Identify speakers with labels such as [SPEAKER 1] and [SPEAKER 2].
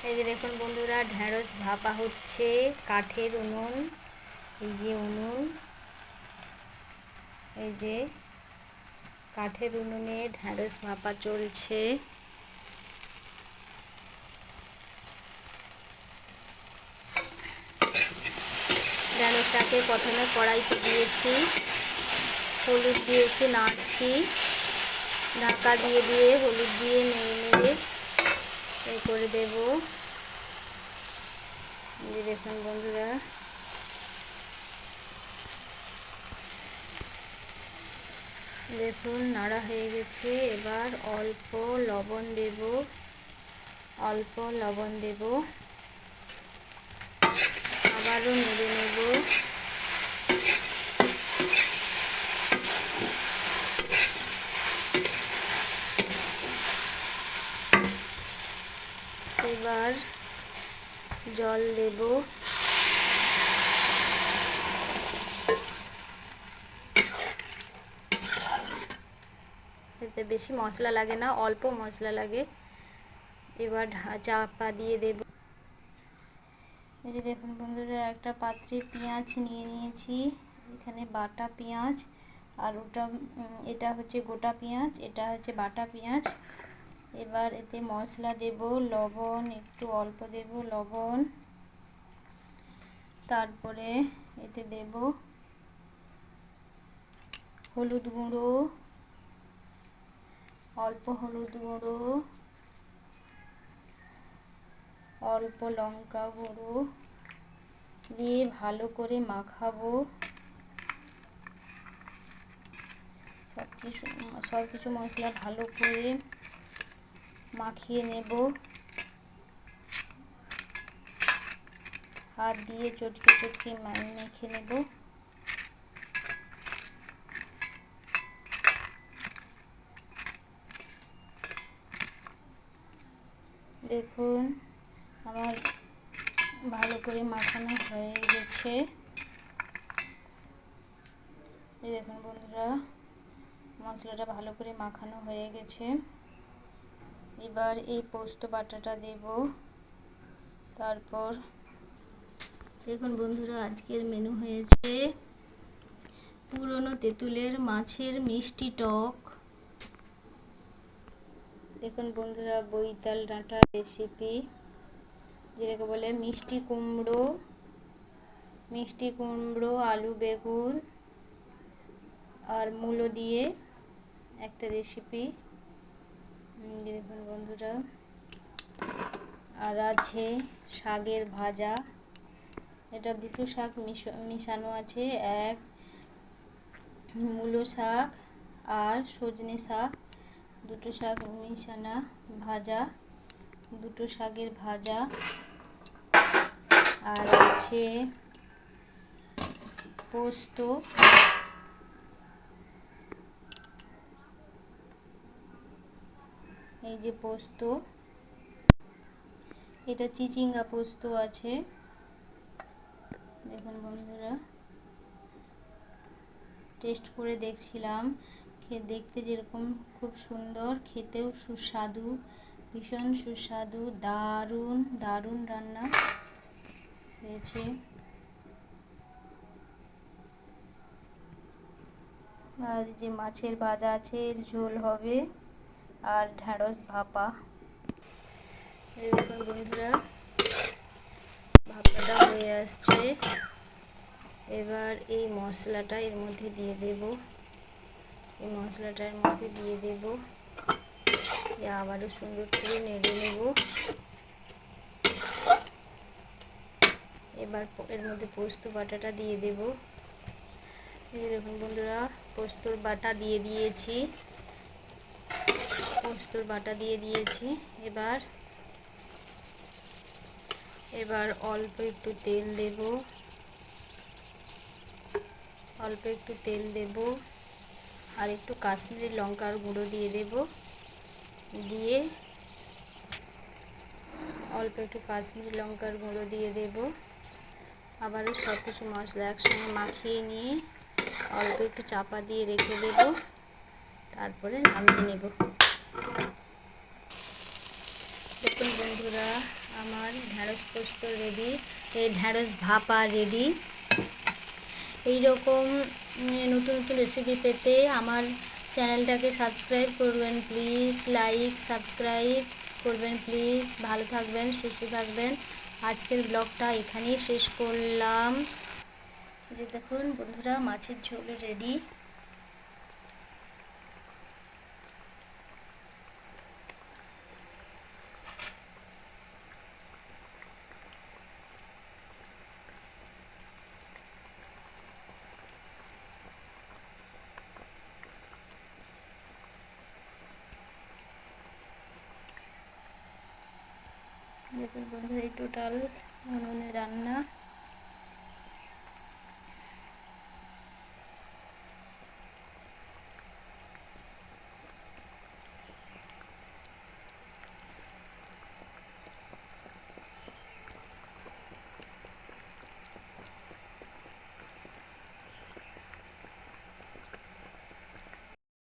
[SPEAKER 1] এই যে দেখুন বন্ধুরা, ঢ্যাঁড়স ভাপা হচ্ছে কাঠের উনুন। এই যে উনুন, এই যে কাঠের উনুনে ঢ্যাঁড়স ভাপা চলছে। ঢ্যাঁড়সটাকে প্রথমে কড়াইতে দিয়েছি, হলুদ দিয়ে একটু নাড়ছি, ঢাকা দিয়ে দিয়ে হলুদ দিয়ে নেড়ে নেড়ে এই করে দেব। এই দেখুন বন্ধুরা, দেখুন নাড়া হয়ে গেছে। এবার অল্প লবণ দেব, অল্প লবণ দেব, আবারও নেড়ে নেব। এবার জল দেব, এতে বেশি মশলা লাগে না, অল্প মশলা লাগে। এবার চাপা দিয়ে দেব। এই যে দেখুন বন্ধুরা, একটা পাত্রে পেঁয়াজ নিয়ে নিয়েছি, এখানে বাটা পেঁয়াজ, আর এটা হচ্ছে গোটা পেঁয়াজ, এটা হচ্ছে বাটা পেঁয়াজ। এবার এতে মশলা দেব, লবণ একটু অল্প দেব লবণ, তারপরে এতে দেব হলুদ গুঁড়ো, অল্প হলুদ গুঁড়ো, অল্প লঙ্কা গুঁড়ো দিয়ে ভালো করে মাখাবো। সব কিছু মশলা ভালো করে মাখিয়ে নেব, হাত দিয়ে চটকে চটকে মেখে নেব। দেখুন আমার ভালো করে মাখানো হয়ে গেছে। এই দেখুন বন্ধুরা, মশলাটা ভালো করে মাখানো হয়ে গেছে। এবার এই পোস্ত বাটাটা দেব। তারপর দেখুন বন্ধুরা, আজকের মেনু হয়েছে পুরনো তেঁতুলের মাছের মিষ্টি টক। দেখুন বন্ধুরা, বৈতাল ডাঁটার রেসিপি, যেটাকে বলে মিষ্টি কুমড়ো, আলু বেগুন আর মূলো দিয়ে একটা রেসিপি। দেখুন বন্ধুরা, আর আছে শাকের ভাজা, এটা দুটো শাক মিশানো আছে, এক মূলো শাক আর সজনে শাক, দুটো শাক মিশানো ভাজা, দুটো শাকের ভাজা। আর আছে পোস্ত, এই যে পোস্ত, এটা চিচিঙ্গা পোস্ত আছে। দেখুন বন্ধুরা, টেস্ট করে দেখছিলাম, দেখতে যেরকম খুব সুন্দর, খেতেও সুস্বাদু, ভীষণ সুস্বাদু, দারুণ দারুণ রান্না হয়েছে। আর যে মাছের ভাজা আছে, এর ঝোল হবে, আর ঢ্যাঁড়স ভাপা। এই দেখুন বন্ধুরা, ভাপাটা হয়ে আসছে। এবার এই মশলাটা এর মধ্যে দিয়ে দেব, এই মশলাটার মধ্যে দিয়ে দেব, আবারও সুন্দর করে নেড়ে নেব। এবার এর মধ্যে পোস্ত বাটাটা দিয়ে দেব। এই দেখুন বন্ধুরা, পোস্তর বাটা দিয়ে দিয়েছি, পোস্তর বাটা দিয়ে দিয়েছি। এবার অল্প একটু তেল দেব, অল্প একটু তেল দেব, আর একটু কাশ্মীরি লঙ্কার গুঁড়ো দিয়ে দেব, দিয়ে অল্প একটু কাশ্মীরি লঙ্কার গুঁড়ো দিয়ে দেব। আবারও সব কিছু মশলা একসঙ্গে মাখিয়ে নিয়ে অল্প একটু চাপা দিয়ে রেখে দেব, তারপরে নামিয়ে নেব। দেখুন বন্ধুরা, আমার ঢ্যাঁড়স পোস্ত রেডি, এই ঢ্যাঁড়স ভাপা রেডি। এইরকম নতুন নতুন রেসিপি পেতে আমার চ্যানেলটাকে সাবস্ক্রাইব করবেন প্লিজ, লাইক সাবস্ক্রাইব করবেন প্লিজ। ভালো থাকবেন, সুস্থ থাকবেন। আজকের ব্লগটা এখানেই শেষ করলাম। এই দেখুন বন্ধুরা, মাছের ঝোল রেডি। দেখুন বন্ধুরা, এই টোটাল উনুনে রান্না।